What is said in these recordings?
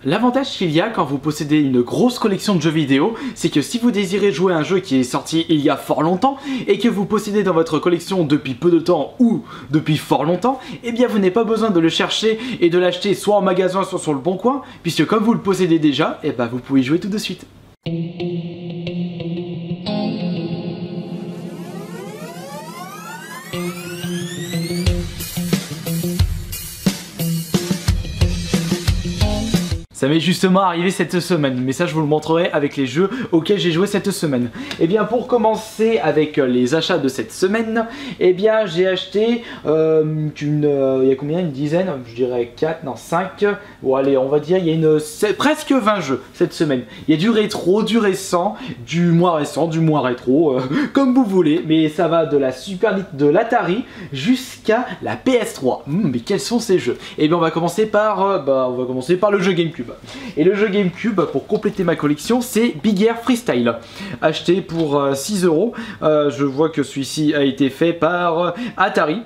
L'avantage qu'il y a quand vous possédez une grosse collection de jeux vidéo, c'est que si vous désirez jouer à un jeu qui est sorti il y a fort longtemps et que vous possédez dans votre collection depuis peu de temps ou depuis fort longtemps, eh bien vous n'avez pas besoin de le chercher et de l'acheter soit en magasin soit sur le bon coin, puisque comme vous le possédez déjà, eh ben vous pouvez y jouer tout de suite. Ça m'est justement arrivé cette semaine, mais ça je vous le montrerai avec les jeux auxquels j'ai joué cette semaine. Et bien pour commencer avec les achats de cette semaine, et bien j'ai acheté il y a combien, une dizaine, je dirais 4, non 5, bon allez on va dire il y a presque 20 jeux cette semaine. Il y a du rétro, du récent, du moins rétro, comme vous voulez, mais ça va de la de l'Atari jusqu'à la PS3. Mais quels sont ces jeux? Et bien on va commencer par le jeu GameCube. Et le jeu GameCube, pour compléter ma collection, c'est Big Air Freestyle, acheté pour 6 €. Je vois que celui-ci a été fait par Atari.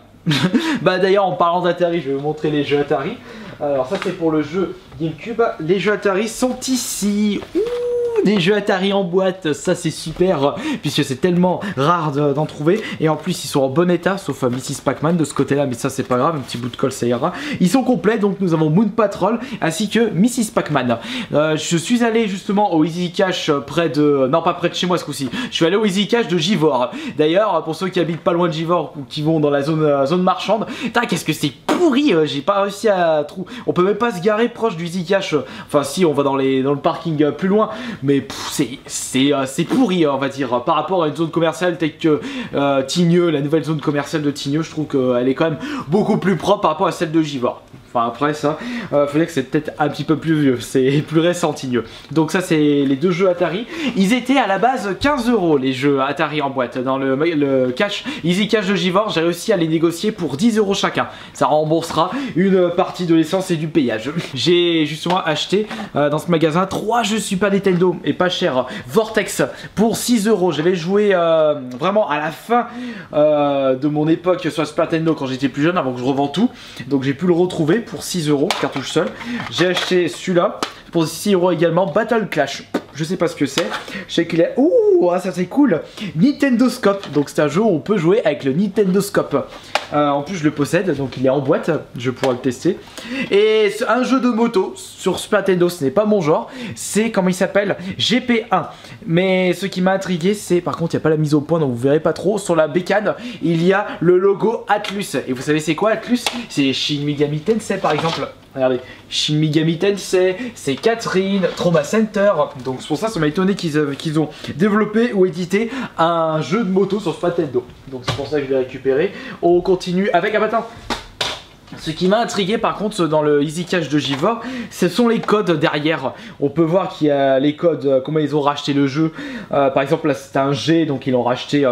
Bah d'ailleurs en parlant d'Atari, je vais vous montrer les jeux Atari. Alors ça c'est pour le jeu GameCube. Les jeux Atari sont ici. Des jeux Atari en boîte, ça c'est super puisque c'est tellement rare d'en trouver, et en plus ils sont en bon état sauf Mrs Pac-Man de ce côté là, mais ça c'est pas grave, un petit bout de colle ça ira. Ils sont complets, donc nous avons Moon Patrol ainsi que Mrs Pac-Man. Je suis allé justement au Easy Cash près de... non pas près de chez moi ce coup-ci, je suis allé au Easy Cash de Givor. D'ailleurs pour ceux qui habitent pas loin de Givor ou qui vont dans la zone marchande, qu'est-ce que c'est pourri, j'ai pas réussi à trouver, on peut même pas se garer proche du Easy Cash, enfin si on va dans le parking plus loin, mais c'est pourri on va dire, par rapport à une zone commerciale telle que Tignes, la nouvelle zone commerciale de Tignes, je trouve qu'elle est quand même beaucoup plus propre par rapport à celle de Givor. Enfin après ça, faut dire que c'est peut-être un petit peu plus vieux, c'est plus récent Tignes. Donc ça c'est les deux jeux Atari. Ils étaient à la base 15 € les jeux Atari en boîte. Dans le cash, Easy Cash de Givor, j'ai réussi à les négocier pour 10 € chacun. Ça remboursera une partie de l'essence et du payage. J'ai justement acheté dans ce magasin 3 jeux Super Nintendo, et pas cher. Vortex pour 6 €. J'avais joué vraiment à la fin de mon époque sur Super Nintendo quand j'étais plus jeune, avant que je revends tout. Donc j'ai pu le retrouver pour 6 €, cartouche seule. J'ai acheté celui-là pour 6 € également, Battle Clash. Je sais pas ce que c'est. Je sais qu'il est... ouh, ça c'est cool. Nintendo Scope. Donc c'est un jeu où on peut jouer avec le Nintendo Scope. En plus je le possède, donc il est en boîte. Je pourrai le tester. Et un jeu de moto sur Super Nintendo, ce n'est pas mon genre. C'est, comment il s'appelle, GP1. Mais ce qui m'a intrigué, c'est par contre il n'y a pas la mise au point, donc vous verrez pas trop. Sur la bécane, il y a le logo Atlus. Et vous savez c'est quoi Atlus? C'est Shin Megami Tensei par exemple. Regardez, Shin Megami Tensei, c'est Catherine, Trauma Center. Donc c'est pour ça m'a étonné qu'ils ont développé ou édité un jeu de moto sur Super Nintendo. Donc c'est pour ça que je l'ai récupéré. On continue avec... ah bah attends, ce qui m'a intrigué par contre dans le Easy Cash de Givor, ce sont les codes derrière. On peut voir qu'il y a les codes, comment ils ont racheté le jeu. Par exemple là c'est un G, donc ils l'ont racheté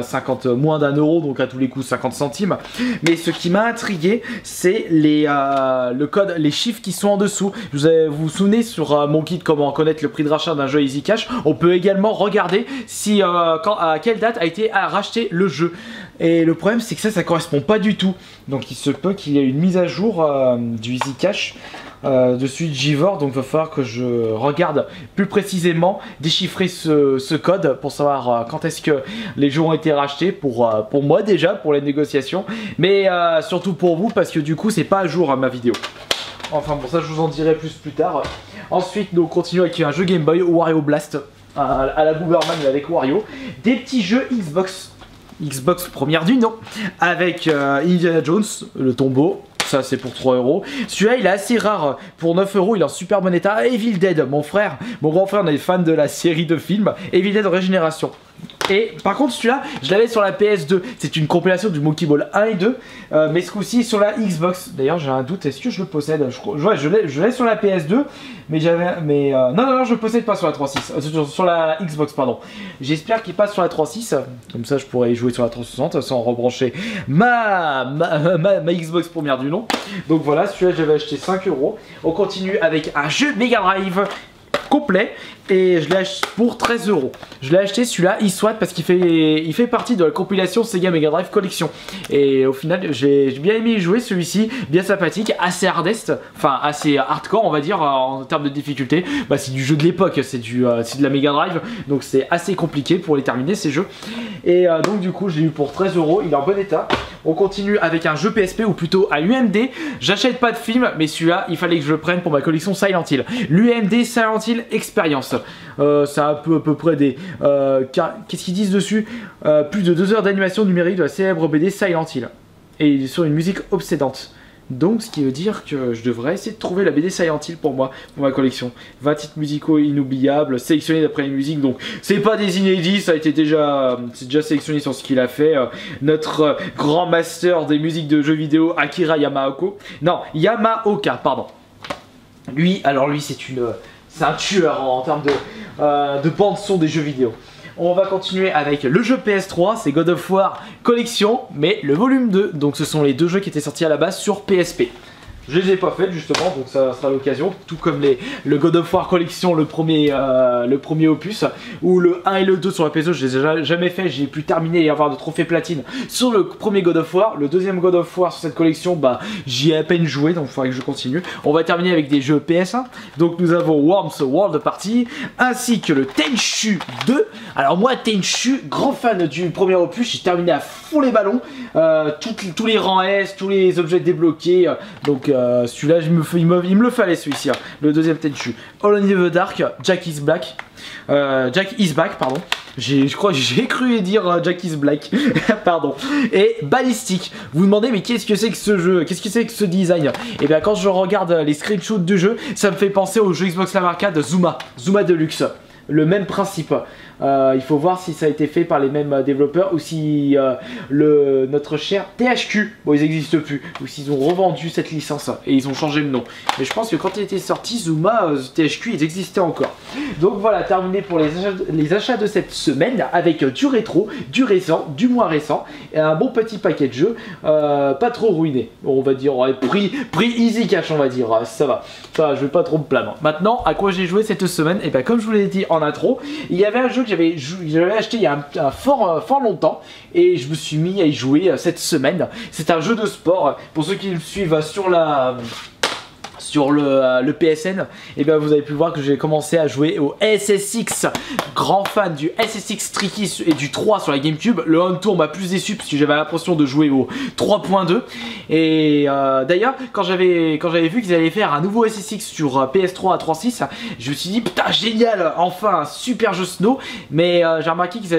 moins d'1 €, donc à tous les coups 50 centimes. Mais ce qui m'a intrigué, c'est le code, les chiffres qui sont en dessous. Vous vous souvenez sur mon guide comment connaître le prix de rachat d'un jeu Easy Cash, on peut également regarder si à quelle date a été racheté le jeu. Et le problème c'est que ça correspond pas du tout. Donc il se peut qu'il y ait une mise à jour du Easy Cash de celui de Givor. Donc il va falloir que je regarde plus précisément, déchiffrer ce code pour savoir quand est-ce que les jeux ont été rachetés pour moi déjà, pour les négociations. Mais surtout pour vous parce que du coup c'est pas à jour ma vidéo. Enfin pour ça je vous en dirai plus tard. Ensuite nous continuons avec un jeu Game Boy, Wario Blast à la Boomerman avec Wario. Des petits jeux Xbox première du nom, avec Indiana Jones, le tombeau, ça c'est pour 3 €. Celui-là il est assez rare, pour 9 €, il est en super bon état. Evil Dead, mon grand frère on est fan de la série de films, Evil Dead Régénération. Et par contre celui-là, je l'avais sur la PS2, c'est une compilation du Monkey Ball 1 et 2, mais ce coup-ci sur la Xbox. D'ailleurs j'ai un doute, est-ce que je le possède? Ouais, je l'ai sur la PS2, mais non, je le possède pas sur la 3.6, sur la Xbox pardon. J'espère qu'il passe sur la 3.6, comme ça je pourrais y jouer sur la 360 sans rebrancher ma Xbox première du nom. Donc voilà, celui-là j'avais acheté 5 €. On continue avec un jeu Mega Drive. complet et je l'ai acheté pour 13 €. Je l'ai acheté celui-là, eSWAT, parce qu'il fait partie de la compilation Sega Mega Drive Collection. Et au final, j'ai bien aimé y jouer celui-ci, bien sympathique, assez hardest, enfin assez hardcore on va dire en termes de difficulté. Bah, c'est du jeu de l'époque, c'est de la Mega Drive, donc c'est assez compliqué pour les terminer ces jeux. Et donc du coup, je l'ai eu pour 13 €, il est en bon état. On continue avec un jeu PSP ou plutôt un UMD. J'achète pas de film, mais celui-là, il fallait que je le prenne pour ma collection Silent Hill. L'UMD Silent Hill Experience. Ça a à peu près des... qu'est-ce qu'ils disent dessus? Plus de 2 heures d'animation numérique de la célèbre BD Silent Hill. Et il est sur une musique obsédante. Donc ce qui veut dire que je devrais essayer de trouver la BD Silent Hill pour moi, pour ma collection. 20 titres musicaux inoubliables, sélectionnés d'après les musiques, donc c'est pas des inédits, ça a été déjà, c'est déjà sélectionné sur ce qu'il a fait. Notre grand master des musiques de jeux vidéo, Akira Yamaoka. Non, Yamaoka, pardon. Lui, alors lui c'est un tueur en termes de bande son des jeux vidéo. On va continuer avec le jeu PS3, c'est God of War Collection, mais le volume 2. Donc ce sont les deux jeux qui étaient sortis à la base sur PSP. Je les ai pas faites justement, donc ça sera l'occasion, tout comme le God of War Collection, le premier opus, ou le 1 et le 2 sur la PS2, je les ai jamais fait, j'ai pu terminer et avoir de trophées platine sur le premier God of War. Le deuxième God of War sur cette collection, bah j'y ai à peine joué, donc il faudrait que je continue. On va terminer avec des jeux PS1, donc nous avons Worms World Party, ainsi que le Tenchu 2. Alors moi Tenchu, grand fan du premier opus, j'ai terminé à fond les ballons, tous les rangs S, tous les objets débloqués, donc celui-là, il me le fallait celui-ci, hein. Le deuxième Tenchu. All in the Dark, Jack is Back, pardon. Je crois que j'ai cru dire Jack is Black, pardon. Et Ballistic. Vous vous demandez, mais qu'est-ce que c'est que ce jeu? Qu'est-ce que c'est que ce design? Et bien, quand je regarde les screenshots du jeu, ça me fait penser au jeu Xbox Live Arcade Zuma Deluxe. Le même principe. Il faut voir si ça a été fait par les mêmes développeurs ou si notre cher THQ, bon ils n'existent plus, ou s'ils ont revendu cette licence et ils ont changé le nom. Mais je pense que quand il était sorti, Zuma, THQ, ils existaient encore. Donc voilà, terminé pour les achats de cette semaine avec du rétro, du récent, du moins récent et un bon petit paquet de jeux, pas trop ruiné. On va dire, prix easy cash, on va dire, ça va. Ça, je vais pas trop me plaindre. Maintenant, à quoi j'ai joué cette semaine? Et bien comme je vous l'ai dit en intro, il y avait un jeu que j'avais acheté il y a un fort longtemps et je me suis mis à y jouer cette semaine. C'est un jeu de sport. Pour ceux qui me suivent sur le PSN, et bien vous avez pu voir que j'ai commencé à jouer au SSX, grand fan du SSX Tricky et du 3 sur la GameCube. Le Home Tour m'a plus déçu parce que j'avais l'impression de jouer au 3.2 et d'ailleurs quand j'avais vu qu'ils allaient faire un nouveau SSX sur PS3 à 3.6, je me suis dit putain génial, enfin un super jeu snow. Mais j'ai remarqué qu'ils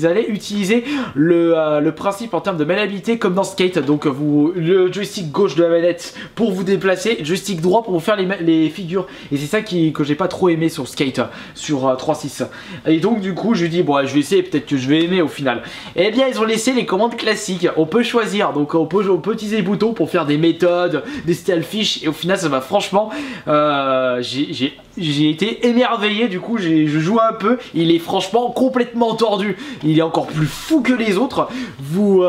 allaient utiliser le principe en termes de maniabilité comme dans Skate, donc le joystick gauche de la manette pour vous déplacer, joystick droit pour vous faire les figures, et c'est ça que j'ai pas trop aimé sur Skate sur 3.6. Et donc du coup je lui dis bon je vais essayer, peut-être que je vais aimer au final. Et bien ils ont laissé les commandes classiques, on peut choisir, donc on peut utiliser les boutons pour faire des méthodes, des stealth-fish, et au final ça va franchement, j'ai été émerveillé. Du coup je joue un peu, il est franchement complètement tordu, il est encore plus fou que les autres. Vous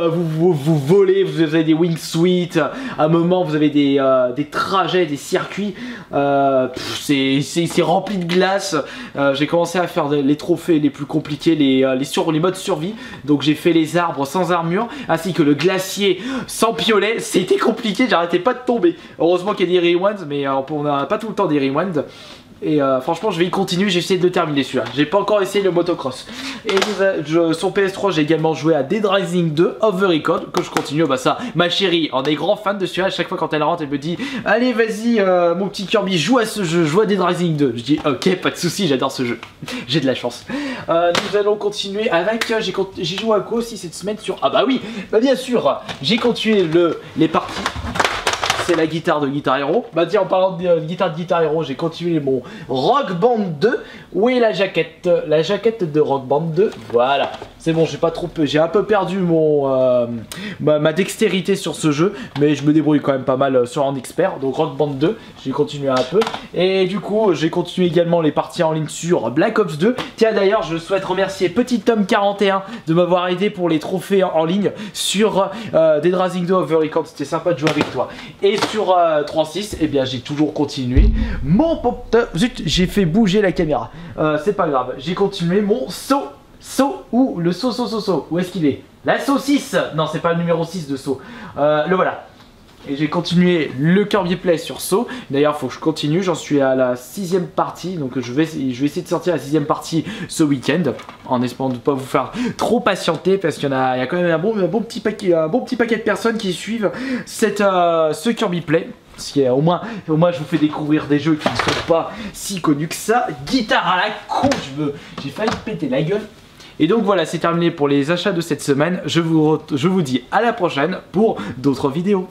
volez, vous avez des wingsuits, à un moment vous avez des trajets, des circuits, c'est rempli de glace. J'ai commencé à faire les trophées les plus compliqués, les modes survie, donc j'ai fait les arbres sans armure ainsi que le glacier sans piolet. C'était compliqué, j'arrêtais pas de tomber. Heureusement qu'il y a des rewinds, mais on n'a pas tout le temps des rewinds. Et franchement je vais y continuer, j'ai essayé de le terminer celui-là. J'ai pas encore essayé le motocross. Et sur PS3 j'ai également joué à Dead Rising 2 Off the Record, que je continue. Bah ça, ma chérie en est grand fan de celui-là. À chaque fois quand elle rentre elle me dit allez vas-y mon petit Kirby, joue à ce jeu, joue à Dead Rising 2. Je dis ok, pas de soucis, j'adore ce jeu. J'ai de la chance. Nous allons continuer avec, j'ai joué à quoi aussi cette semaine sur... Ah bah oui, bah bien sûr, j'ai continué les parties. C'est la guitare de Guitar Hero. Bah tiens, en parlant de Guitar Hero, j'ai continué mon Rock Band 2. Où est la jaquette? La jaquette de Rock Band 2, voilà. C'est bon, j'ai un peu perdu ma dextérité sur ce jeu, mais je me débrouille quand même pas mal sur un expert. Donc Rock Band 2, j'ai continué un peu. Et du coup, j'ai continué également les parties en ligne sur Black Ops 2. Tiens, d'ailleurs, je souhaite remercier Petit Tom 41 de m'avoir aidé pour les trophées en ligne sur Dead Rising 2 Overrecord. C'était sympa de jouer avec toi. Et sur 3.6, eh bien, j'ai toujours continué mon pop. Zut, j'ai fait bouger la caméra. C'est pas grave, j'ai continué mon saut. Ou le saut. Où est-ce qu'il est? La saucisse. Non, c'est pas le numéro 6 de saut. Le voilà. Et j'ai continué le Kirby Play sur saut. D'ailleurs, faut que je continue. J'en suis à la 6ème partie. Donc je vais essayer de sortir la 6ème partie ce week-end. En espérant de ne pas vous faire trop patienter. Parce qu'il y a quand même un bon petit paquet de personnes qui suivent ce Kirby Play. Parce qu'au moins je vous fais découvrir des jeux qui ne sont pas si connus que ça. Guitare à la con, j'ai failli péter la gueule. Et donc voilà, c'est terminé pour les achats de cette semaine. Je vous dis à la prochaine pour d'autres vidéos.